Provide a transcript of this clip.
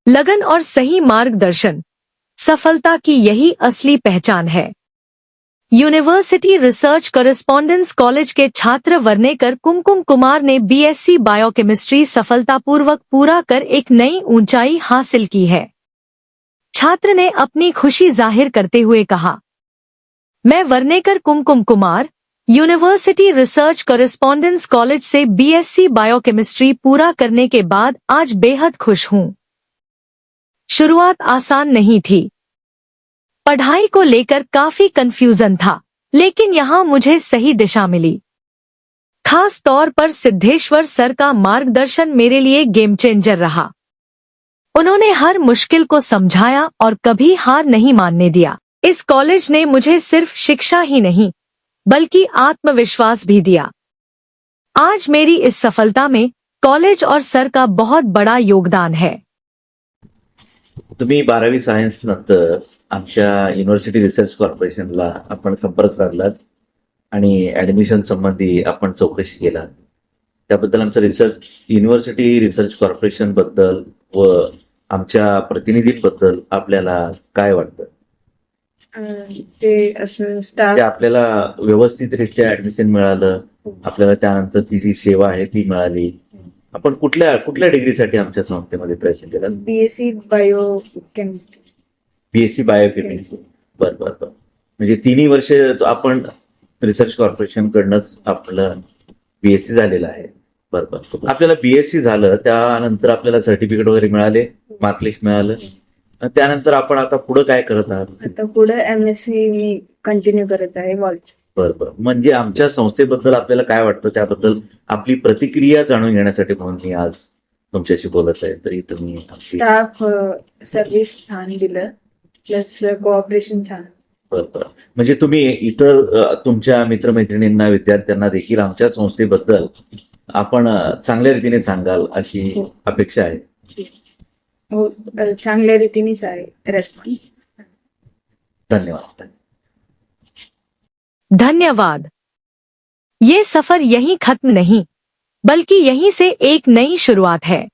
लगन और सही मार्गदर्शन सफलता की यही असली पहचान है। यूनिवर्सिटी रिसर्च कॉरेस्पॉन्डेंस कॉलेज के छात्र वर्नेकर कुमकुम कुमार ने बीएससी बायोकेमिस्ट्री सफलतापूर्वक पूरा कर एक नई ऊंचाई हासिल की है। छात्र ने अपनी खुशी जाहिर करते हुए कहा, मैं Varnekar Kumkum Kumar university research correspondence college से बीएससी बायोकेमिस्ट्री पूरा करने के बाद आज बेहद खुश हूं। शुरुआत आसान नहीं थी। पढ़ाई को लेकर काफी कंफ्यूजन था, लेकिन यहाँ मुझे सही दिशा मिली। खास तौर पर सिद्धेश्वर सर का मार्गदर्शन मेरे लिए गेम चेंजर रहा। उन्होंने हर मुश्किल को समझाया और कभी हार नहीं मानने दिया। इस कॉलेज ने मुझे सिर्फ शिक्षा ही नहीं, बल्कि आत्मविश्वास भी दिया। आज मेरी इस सफलता में कॉलेज और सर का बहुत बड़ा योगदान है। तुम्ही 12वी सायन्स नंतर आमच्या युनिव्हर्सिटी रिसर्च कॉर्पोरेशनला आपण संपर्क साधलात आणि ऍडमिशन संबंधी आपण चौकशी केला। त्याबद्दल आमचं युनिव्हर्सिटी रिसर्च कॉर्पोरेशन बद्दल व आमच्या प्रतिनिधींबद्दल आपल्याला काय वाटतं? ते असं स्टाफ ते आपल्याला व्यवस्थितरित्या ऍडमिशन मिळालं, आपल्याला त्यानंतरची जी सेवा आहे ती मिळाली। आपण कुठल्या कुठल्या डिग्रीसाठी आमच्या संस्थेमध्ये प्रयत्न केला? BSc biochemistry. BSc biochemistry. बरं बरं बरं. म्हणजे 3 वर्ष आपण रिसर्च कॉर्पोरेशन कडनंच आपलं बीएससी झालेलं आहे. बरं बरं. आपल्याला बीएससी झालं त्यानंतर आपल्याला सर्टिफिकेट वगैरे मिळाले, मार्कलिस्ट मिळालं, त्यानंतर आपण आता पुढे काय करत आहात? आता पुढे एमएससी मी कंटिन्यू करत आहे वॉल्स. बरं बरं. म्हणजे आमच्या संस्थेबद्दल आपल्याला काय वाटतं त्याबद्दल आपली प्रतिक्रिया जाणून घेण्यासाठी म्हणून मी आज तुमच्याशी बोलत आहे। तरी तुम्ही स्टाफ सर्व्हिस छान दिलं, प्लस कोऑपरेशन छान. बरं बरं. म्हणजे तुम्ही इतर तुमच्या मित्रमैत्रिणींना, विद्यार्थ्यांना देखील आमच्या संस्थेबद्दल आपण चांगल्या रीतीने सांगाल अशी अपेक्षा आहे। हो, चांगल्या रीतीनेच आहे रेस्पॉन्स. धन्यवाद। धन्यवाद। ये सफर यहीं खत्म नहीं, बल्कि यहीं से एक नई शुरुआत है।